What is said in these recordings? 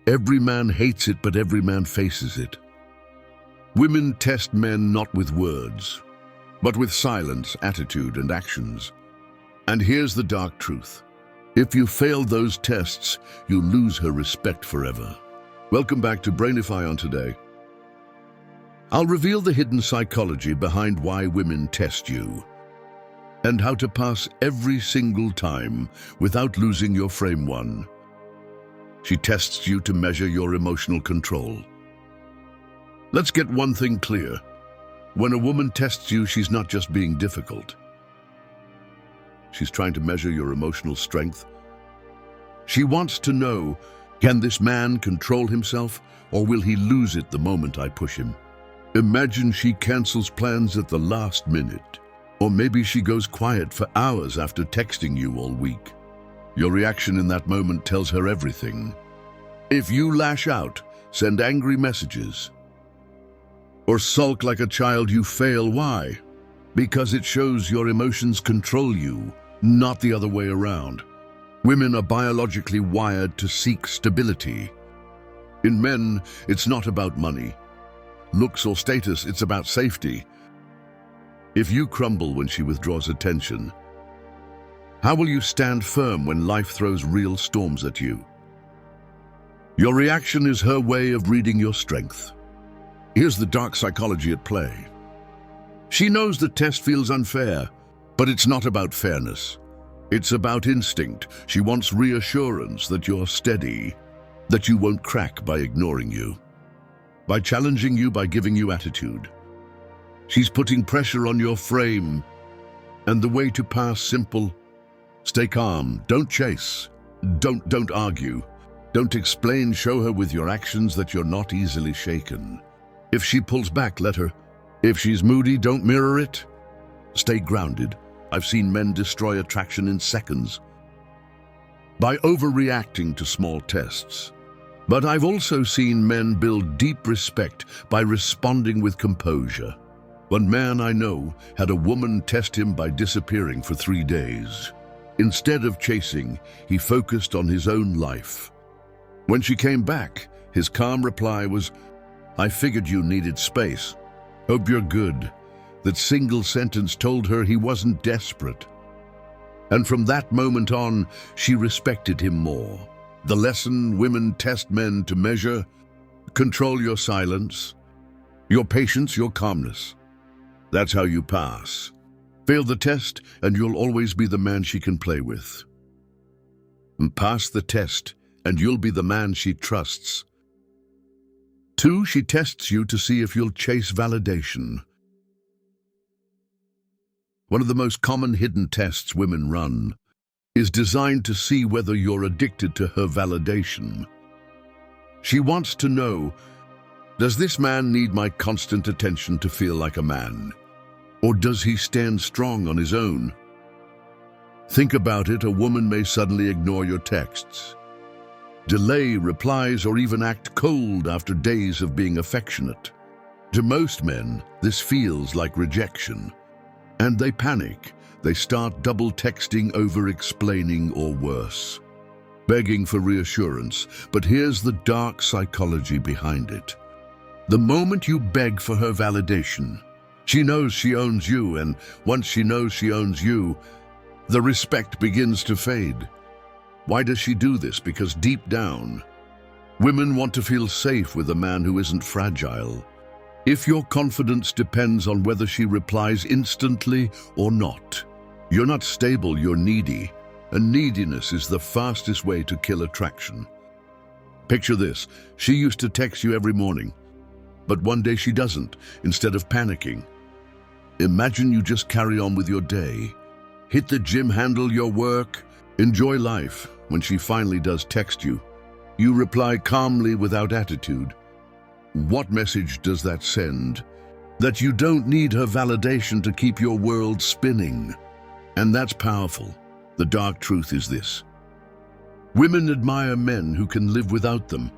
Every man hates it, but every man faces it. Women test men not with words, but with silence, attitude, and actions. And here's the dark truth. If you fail those tests, you lose her respect forever. Welcome back to Brainify on today. I'll reveal the hidden psychology behind why women test you, and how to pass every single time without losing your frame one. She tests you to measure your emotional control. Let's get one thing clear. When a woman tests you, she's not just being difficult. She's trying to measure your emotional strength. She wants to know, can this man control himself, or will he lose it the moment I push him? Imagine she cancels plans at the last minute, or maybe she goes quiet for hours after texting you all week. Your reaction in that moment tells her everything. If you lash out, send angry messages, or sulk like a child, you fail. Why? Because it shows your emotions control you, not the other way around. Women are biologically wired to seek stability. In men, it's not about money, looks, or status, it's about safety. If you crumble when she withdraws attention, how will you stand firm when life throws real storms at you? Your reaction is her way of reading your strength. Here's the dark psychology at play. She knows the test feels unfair, but it's not about fairness. It's about instinct. She wants reassurance that you're steady, that you won't crack by ignoring you, by challenging you, by giving you attitude. She's putting pressure on your frame, and the way to pass, simple. Stay calm, don't chase, don't argue, don't explain, show her with your actions that you're not easily shaken. If she pulls back, let her. If she's moody, don't mirror it. Stay grounded. I've seen men destroy attraction in seconds by overreacting to small tests. But I've also seen men build deep respect by responding with composure. One man I know had a woman test him by disappearing for 3 days. Instead of chasing, he focused on his own life. When she came back, his calm reply was, "I figured you needed space. Hope you're good." That single sentence told her he wasn't desperate. And from that moment on, she respected him more. The lesson: women test men to measure, control your silence, your patience, your calmness. That's how you pass. Fail the test, and you'll always be the man she can play with. And pass the test, and you'll be the man she trusts. 2, she tests you to see if you'll chase validation. One of the most common hidden tests women run is designed to see whether you're addicted to her validation. She wants to know, does this man need my constant attention to feel like a man? Or does he stand strong on his own? Think about it. A woman may suddenly ignore your texts, delay replies, or even act cold after days of being affectionate. To most men, this feels like rejection, and they panic. They start double texting, over-explaining, or worse, begging for reassurance. But here's the dark psychology behind it. The moment you beg for her validation, she knows she owns you, and once she knows she owns you, the respect begins to fade. Why does she do this? Because deep down, women want to feel safe with a man who isn't fragile. If your confidence depends on whether she replies instantly or not, you're not stable, you're needy. And neediness is the fastest way to kill attraction. Picture this: she used to text you every morning, but one day she doesn't. Instead of panicking, imagine you just carry on with your day. Hit the gym, handle your work, enjoy life. When she finally does text you, you reply calmly without attitude. What message does that send? That you don't need her validation to keep your world spinning. And that's powerful. The dark truth is this: women admire men who can live without them,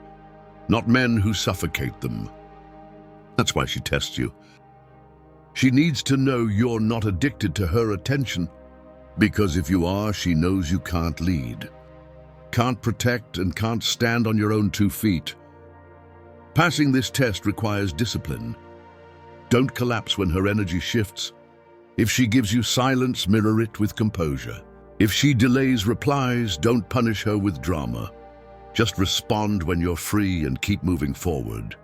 not men who suffocate them. That's why she tests you. She needs to know you're not addicted to her attention, because if you are, she knows you can't lead. can't protect, and can't stand on your own 2 feet. Passing this test requires discipline. Don't collapse when her energy shifts. If she gives you silence, mirror it with composure. If she delays replies, don't punish her with drama. Just respond when you're free and keep moving forward.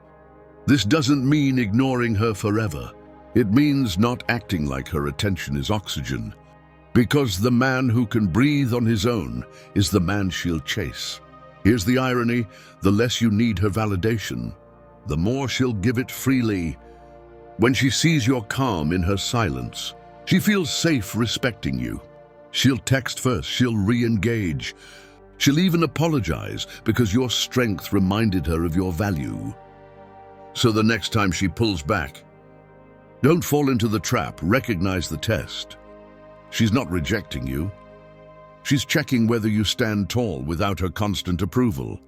This doesn't mean ignoring her forever. It means not acting like her attention is oxygen. Because the man who can breathe on his own is the man she'll chase. Here's the irony: the less you need her validation, the more she'll give it freely. When she sees you're calm in her silence, she feels safe respecting you. She'll text first, she'll re-engage. She'll even apologize because your strength reminded her of your value. So the next time she pulls back, don't fall into the trap, recognize the test. She's not rejecting you. She's checking whether you stand tall without her constant approval.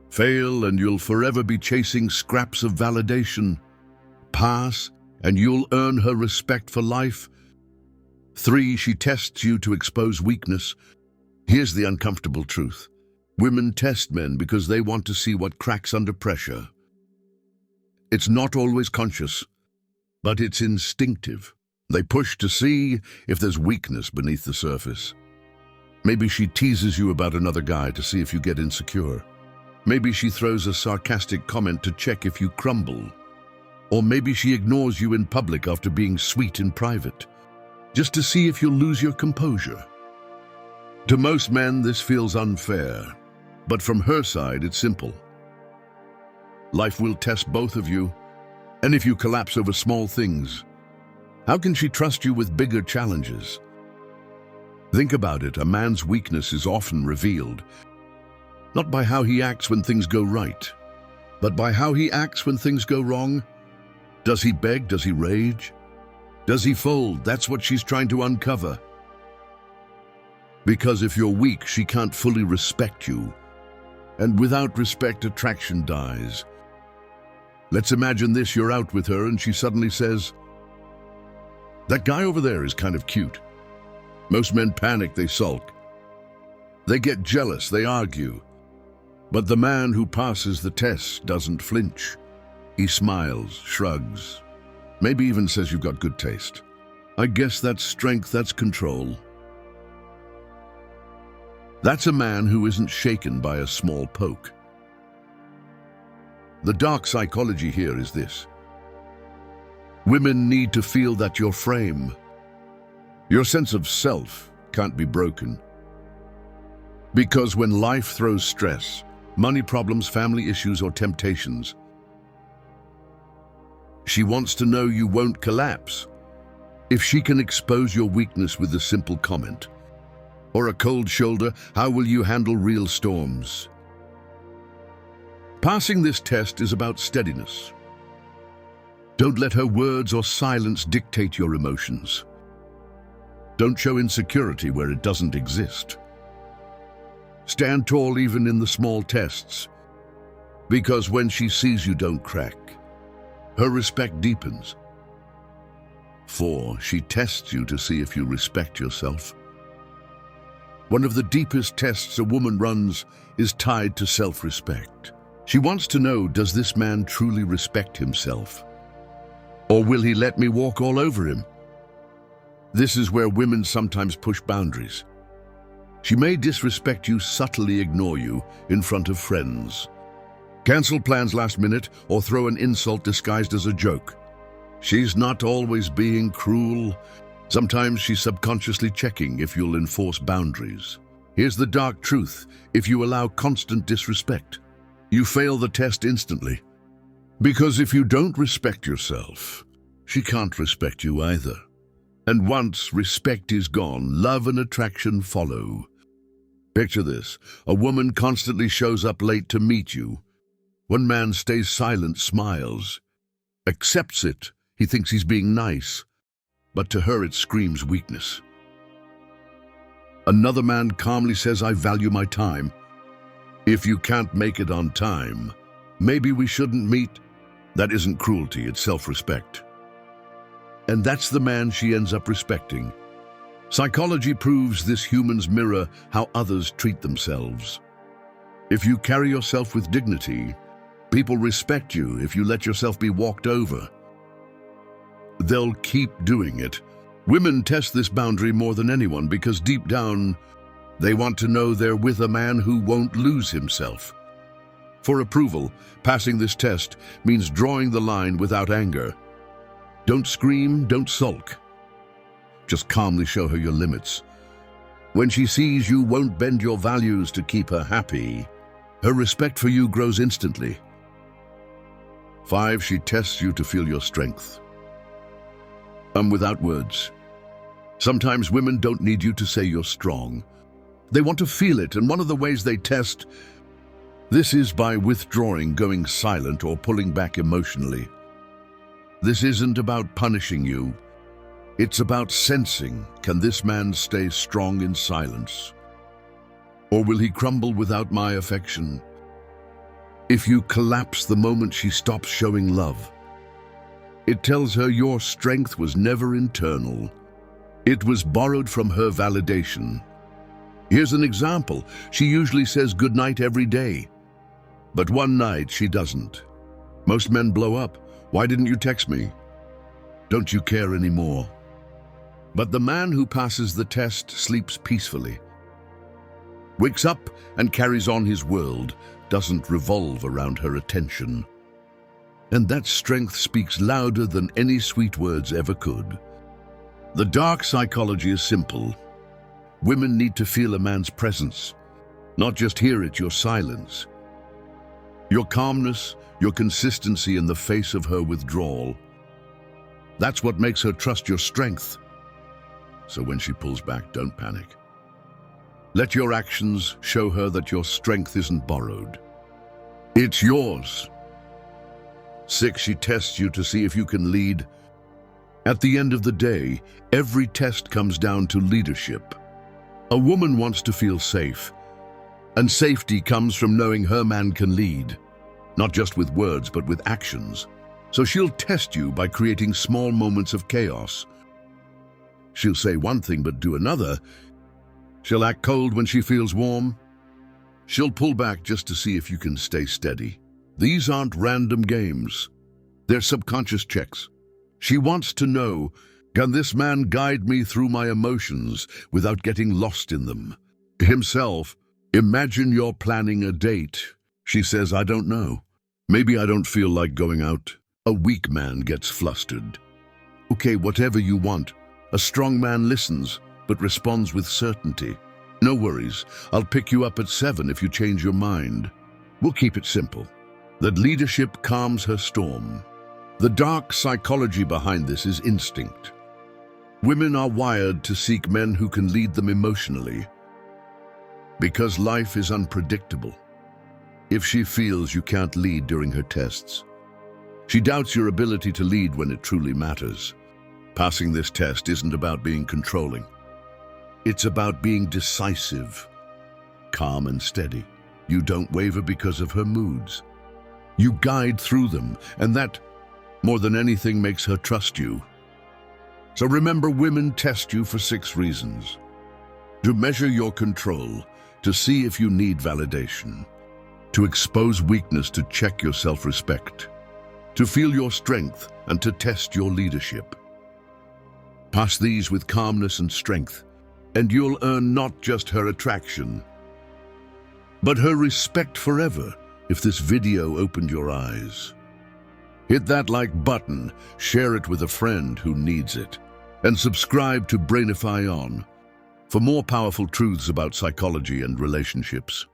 Fail and you'll forever be chasing scraps of validation. Pass and you'll earn her respect for life. 3, she tests you to expose weakness. Here's the uncomfortable truth. Women test men because they want to see what cracks under pressure. It's not always conscious, but it's instinctive. They push to see if there's weakness beneath the surface. Maybe she teases you about another guy to see if you get insecure. Maybe she throws a sarcastic comment to check if you crumble. Or maybe she ignores you in public after being sweet in private, just to see if you'll lose your composure. To most men, this feels unfair, but from her side, it's simple. Life will test both of you, and if you collapse over small things, how can she trust you with bigger challenges? Think about it. A man's weakness is often revealed, not by how he acts when things go right, but by how he acts when things go wrong. Does he beg? Does he rage? Does he fold? That's what she's trying to uncover. Because if you're weak, she can't fully respect you. And without respect, attraction dies. Let's imagine this: you're out with her and she suddenly says, "That guy over there is kind of cute." Most men panic, they sulk. They get jealous, they argue. But the man who passes the test doesn't flinch. He smiles, shrugs, maybe even says you've got good taste. I guess that's strength, that's control. That's a man who isn't shaken by a small poke. The dark psychology here is this: women need to feel that your frame, your sense of self, can't be broken. Because when life throws stress, money problems, family issues, or temptations, she wants to know you won't collapse. If she can expose your weakness with a simple comment or a cold shoulder, how will you handle real storms? Passing this test is about steadiness. Don't let her words or silence dictate your emotions. Don't show insecurity where it doesn't exist. Stand tall even in the small tests, because when she sees you don't crack, her respect deepens. 4, she tests you to see if you respect yourself. One of the deepest tests a woman runs is tied to self-respect. She wants to know, does this man truly respect himself? Or will he let me walk all over him? This is where women sometimes push boundaries. She may disrespect you, subtly ignore you in front of friends, cancel plans last minute, or throw an insult disguised as a joke. She's not always being cruel. Sometimes she's subconsciously checking if you'll enforce boundaries. Here's the dark truth: if you allow constant disrespect, you fail the test instantly. Because if you don't respect yourself, she can't respect you either. And once respect is gone, love and attraction follow. Picture this: a woman constantly shows up late to meet you. One man stays silent, smiles, accepts it. He thinks he's being nice, but to her it screams weakness. Another man calmly says, "I value my time. If you can't make it on time, maybe we shouldn't meet." That isn't cruelty, it's self-respect. And that's the man she ends up respecting. Psychology proves this: humans mirror how others treat themselves. If you carry yourself with dignity, people respect you. If you let yourself be walked over, they'll keep doing it. Women test this boundary more than anyone because deep down, they want to know they're with a man who won't lose himself. For approval, passing this test means drawing the line without anger. Don't scream, don't sulk. Just calmly show her your limits. When she sees you won't bend your values to keep her happy, her respect for you grows instantly. 5, she tests you to feel your strength. Without words. Sometimes women don't need you to say you're strong. They want to feel it, and one of the ways they test this is by withdrawing, going silent, or pulling back emotionally. This isn't about punishing you. It's about sensing, can this man stay strong in silence? Or will he crumble without my affection? If you collapse the moment she stops showing love, it tells her your strength was never internal. It was borrowed from her validation. Here's an example. She usually says goodnight every day, but one night she doesn't. Most men blow up. Why didn't you text me? Don't you care anymore? But the man who passes the test sleeps peacefully, wakes up and carries on. His world doesn't revolve around her attention. And that strength speaks louder than any sweet words ever could. The dark psychology is simple. Women need to feel a man's presence, not just hear it, your silence. Your calmness, your consistency in the face of her withdrawal. That's what makes her trust your strength. So when she pulls back, don't panic. Let your actions show her that your strength isn't borrowed. It's yours. 6, she tests you to see if you can lead. At the end of the day, every test comes down to leadership. A woman wants to feel safe, and safety comes from knowing her man can lead, not just with words, but with actions. So she'll test you by creating small moments of chaos. She'll say one thing but do another. She'll act cold when she feels warm. She'll pull back just to see if you can stay steady. These aren't random games. They're subconscious checks. She wants to know, can this man guide me through my emotions without getting lost in them? Himself, imagine you're planning a date. She says, I don't know. Maybe I don't feel like going out. A weak man gets flustered. Okay, whatever you want. A strong man listens, but responds with certainty. No worries, I'll pick you up at 7 if you change your mind. We'll keep it simple. That leadership calms her storm. The dark psychology behind this is instinct. Women are wired to seek men who can lead them emotionally, because life is unpredictable. If she feels you can't lead during her tests, she doubts your ability to lead when it truly matters. Passing this test isn't about being controlling. It's about being decisive, calm and steady. You don't waver because of her moods. You guide through them, and that, more than anything, makes her trust you. So remember, women test you for 6 reasons. To measure your control, to see if you need validation, to expose weakness, to check your self-respect, to feel your strength, and to test your leadership. Pass these with calmness and strength, and you'll earn not just her attraction, but her respect forever. If this video opened your eyes, hit that like button, share it with a friend who needs it, and subscribe to Brainify On for more powerful truths about psychology and relationships.